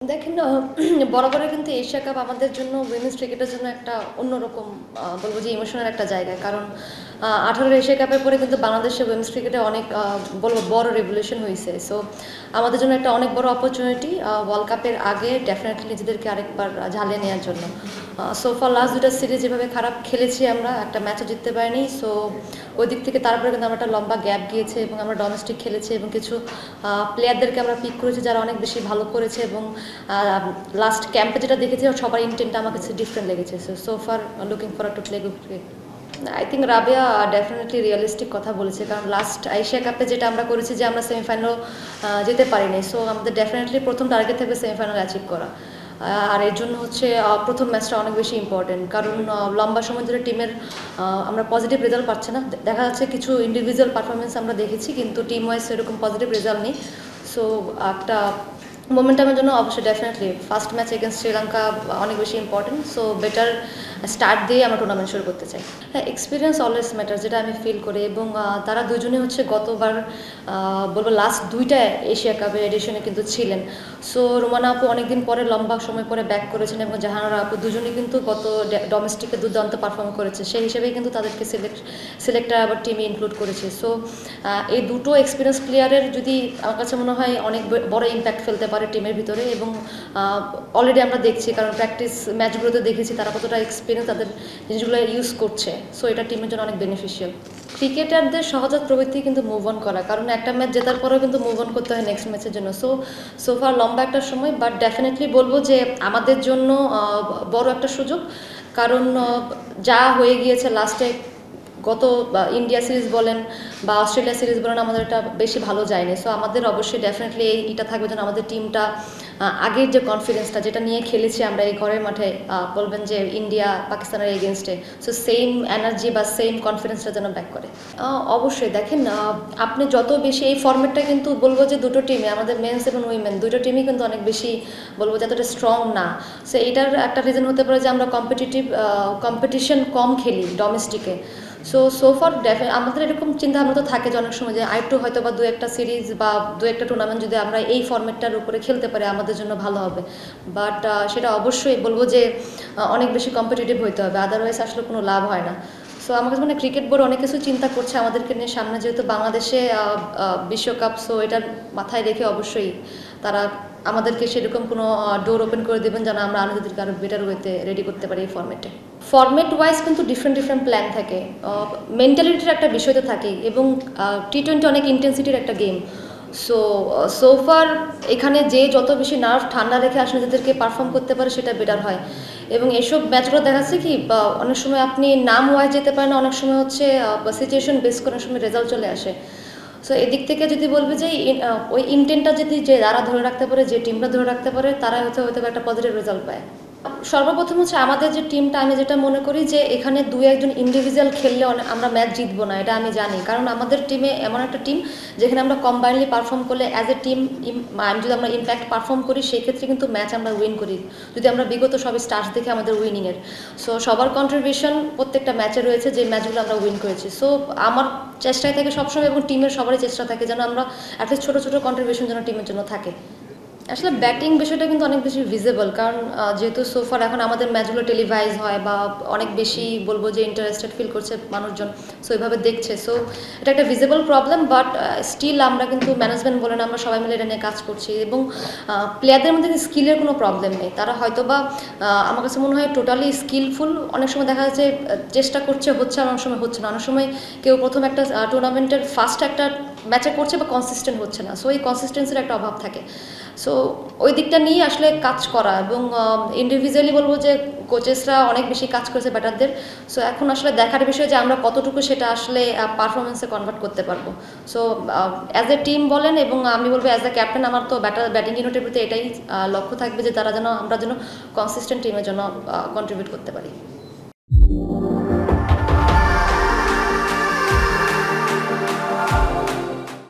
দেখেন বরাবরই কিন্তু এশিয়া কাপ আমাদের জন্য উইমেন্স ক্রিকেটের জন্য একটা অন্যরকম বলবো যে ইমোশনাল একটা জায়গা। কারণ 18 এশিয়া কাপের পরে কিন্তু বাংলাদেশে উইমেন্স ক্রিকেটে অনেক বলবো বড় রেভলিউশন হয়েছে। সো আমাদের জন্য একটা অনেক বড় অপরচুনিটি ওয়ার্ল্ড কাপের আগে ডেফিনেটলি নিজেদেরকে আরেকবার ঝালিয়ে নেওয়ার জন্য। সোফার লাস্ট দুটো সিরিজ যেভাবে খারাপ খেলেছি, আমরা একটা ম্যাচও জিততে পারিনি। সো ওই দিক থেকে তারপরে কিন্তু আমরা একটা লম্বা গ্যাপ গিয়েছে এবং আমরা ডোমেস্টিক খেলেছি এবং কিছু প্লেয়ারদেরকে আমরা পিক করেছি যারা অনেক বেশি ভালো করেছে। এবং লাস্ট ক্যাম্পে যেটা দেখেছি সবার ইন্টেন্টটা আমার কাছে ডিফারেন্ট লেগেছে। So far looking for to play good cricket. I think Rabia definitely realistic কথা বলেছে, কারণ লাস্ট এশিয়া কাপে যেটা আমরা করেছি যে আমরা সেমিফাইনাল যেতে পারিনি। সো আমাদের ডেফিনেটলি প্রথম টার্গেট থাকবে সেমিফাইনাল অ্যাচিভ করা। আর এর জন্য হচ্ছে প্রথম ম্যাচটা অনেক বেশি ইম্পর্টেন্ট, কারণ লম্বা সময় ধরে টিমের আমরা পজিটিভ রেজাল্ট পাচ্ছি না। দেখা যাচ্ছে কিছু ইন্ডিভিজুয়াল পারফরমেন্স আমরা দেখেছি, কিন্তু টিম ওয়াইজ সেরকম পজিটিভ রেজাল্ট নেই। সো একটা মোমেন্টামের জন্য অবশ্যই definitely first match against Sri Lanka অনেক বেশি ইম্পর্টেন্ট। সো বেটার স্টার্ট দিয়ে আমরা টুর্নামেন্ট শুরু করতে চাই। হ্যাঁ, এক্সপিরিয়েন্স অলওয়েজ ম্যাটার, যেটা আমি ফিল করি। এবং তারা দুজনে হচ্ছে গতবার বলবো লাস্ট দুইটা এশিয়া কাপের এডিশনে কিন্তু ছিলেন। সো রোমানা আপু অনেকদিন পরে লম্বা সময় পরে ব্যাক করেছেন এবং জাহানারা আপু দুজনেই কিন্তু গত ডোমেস্টিকে দুর্দান্ত পারফর্ম করেছে। সেই হিসেবেই কিন্তু তাদেরকে সিলেক্টার আবার টিমে ইনক্লুড করেছে। সো এই দুটো এক্সপিরিয়েন্স প্লেয়ারের যদি আমার কাছে মনে হয় অনেক বড় ইম্প্যাক্ট ফেলতে পারে টিমের ভিতরে। এবং অলরেডি আমরা দেখছি, কারণ প্র্যাকটিস ম্যাচগুলোতে দেখেছি তারা কতটা এক্সপিরিয়েন্স তাদের জিনিসগুলো ইউজ করছে। সো এটা টিমের জন্য অনেক বেনিফিশিয়াল। ক্রিকেটারদের সহজাত প্রবৃত্তি কিন্তু মুভ অন করা, কারণ একটা ম্যাচ জেতার পরেও কিন্তু মুভ অন করতে হয় নেক্সট ম্যাচের জন্য। সোফার লম্বা একটা সময়, বাট ডেফিনেটলি বলবো যে আমাদের জন্য বড় একটা সুযোগ। কারণ যা হয়ে গিয়েছে লাস্টে, গত ইন্ডিয়া সিরিজ বলেন বা অস্ট্রেলিয়া সিরিজ বলেন, আমাদের এটা বেশি ভালো যায়নি। সো আমাদের অবশ্যই ডেফিনেটলি এইটা থাকবে যেন আমাদের টিমটা আগের যে কনফিডেন্সটা যেটা নিয়ে খেলেছি আমরা এই ঘরের মাঠে, বলবেন যে ইন্ডিয়া পাকিস্তানের এগেনস্টে, সো সেম এনার্জি বা সেম কনফিডেন্সটা যেন ব্যাক করে। অবশ্যই দেখেন, আপনি যত বেশি এই ফর্মেটটা কিন্তু বলবো যে দুটো টিমে আমাদের মেন্স এবং উইমেন দুটো টিমই কিন্তু অনেক বেশি বলবো যে এতটা স্ট্রং না। সো এইটার একটা রিজন হতে পারে যে আমরা কম্পিটিশন কম খেলি ডোমেস্টিকে। সোফার আমাদের এরকম চিন্তা ভাবনা তো থাকে যে অনেক সময় যে আরেকটু হয়তো বা দু একটা সিরিজ বা দু একটা টুর্নামেন্ট যদি আমরা এই ফর্মেটটার উপরে খেলতে পারি আমাদের জন্য ভালো হবে। বাট সেটা অবশ্যই বলবো যে অনেক বেশি কম্পিটিটিভ হইতে হবে, আদারওয়াইজ আসলে কোনো লাভ হয় না। সো আমার কাছে মানে ক্রিকেট বোর্ড অনেক কিছু চিন্তা করছে আমাদেরকে নিয়ে সামনে, যেহেতু বাংলাদেশে বিশ্বকাপ। সো এটা মাথায় রেখে অবশ্যই তারা আমাদেরকে সেরকম কোনো ডোর ওপেন করে দেবেন যেন আমরা আমাদেরকে আরও বেটার ওয়েতে রেডি করতে পারি এই ফর্মেটে। ফর্মেট ওয়াইজ কিন্তু ডিফারেন্ট প্ল্যান থাকে, মেন্টালিটির একটা বিষয় তো থাকেই। এবং টি-20 অনেক ইন্টেন্সিটির একটা গেম। সোফার এখানে যে যত বেশি নার্ভ ঠান্ডা রেখে আসলে যাদেরকে পারফর্ম করতে পারে সেটা বেটার হয়। এবং এসব ম্যাচগুলো দেখাচ্ছে কি অনেক সময় আপনি নাম ওয়াইজ যেতে পারেন, অনেক সময় হচ্ছে সিচুয়েশন বেস করে অনেক সময় রেজাল্ট চলে আসে। সো এদিক থেকে যদি বলবে যে ওই ইন্টেন্টটা যদি যে যারা ধরে রাখতে পারে, যে টিমটা ধরে রাখতে পারে, তারা হয়তো একটা পজিটিভ রেজাল্ট পায়। সর্বপ্রথম হচ্ছে আমাদের যে টিমটা, আমি যেটা মনে করি যে এখানে দুই একজন ইন্ডিভিজুয়াল খেললে আমরা ম্যাচ জিতবো না, এটা আমি জানি। কারণ আমাদের টিমে এমন একটা টিম যেখানে আমরা কম্বাইনলি পারফর্ম করলে অ্যাজ এ টিম যদি আমরা ইম্প্যাক্ট পারফর্ম করি সেই ক্ষেত্রে কিন্তু ম্যাচ আমরা উইন করি, যদি আমরা বিগত সব স্টার্স দেখে আমাদের উইনিংয়ের। সো সবার কন্ট্রিবিউশন প্রত্যেকটা ম্যাচে রয়েছে, যে ম্যাচগুলো আমরা উইন করেছি। সো আমার চেষ্টায় থাকে সবসময়, এবং টিমের সবারই চেষ্টা থাকে যেন আমরা অ্যাটলিস্ট ছোটো ছোটো কন্ট্রিবিউশন যেন টিমের জন্য থাকে। আসলে ব্যাটিং বিষয়টা কিন্তু অনেক বেশি ভিজিবল, কারণ যেহেতু সোফার এখন আমাদের ম্যাচগুলো টেলিভাইজ হয় বা অনেক বেশি বলবো যে ইন্টারেস্টেড ফিল করছে মানুষজন, সো এইভাবে দেখছে। সো এটা একটা ভিজিবল প্রবলেম, বাট স্টিল আমরা কিন্তু ম্যানেজমেন্ট বলেন আমরা সবাই মিলে এটা নিয়ে কাজ করছি। এবং প্লেয়ারদের মধ্যে স্কিলের কোনো প্রবলেম নেই, তারা হয়তো বা আমার কাছে মনে হয় টোটালি স্কিলফুল। অনেক সময় দেখা যাচ্ছে চেষ্টা করছে, হচ্ছে, অনেক সময় হচ্ছে না। অনেক সময় কেউ প্রথম একটা টুর্নামেন্টের ফার্স্ট একটা ম্যাচে করছে বা কনসিস্টেন্ট হচ্ছে না, সো এই কনসিস্টেন্সির একটা অভাব থাকে। সো ওই দিকটা নিয়ে আসলে কাজ করা, এবং ইন্ডিভিজুয়ালি বলবো যে কোচেসরা অনেক বেশি কাজ করেছে ব্যাটারদের। সো এখন আসলে দেখার বিষয় যে আমরা কতটুকু সেটা আসলে পারফরমেন্সে কনভার্ট করতে পারবো। সো অ্যাজ এ টিম বলেন, এবং আমি বলবো অ্যাজ এ ক্যাপ্টেন, আমার তো ব্যাটিং ইউনিটের প্রতি এটাই লক্ষ্য থাকবে যে তারা যেন আমরা যেন কনসিস্টেন্ট টিমের জন্য কন্ট্রিবিউট করতে পারি।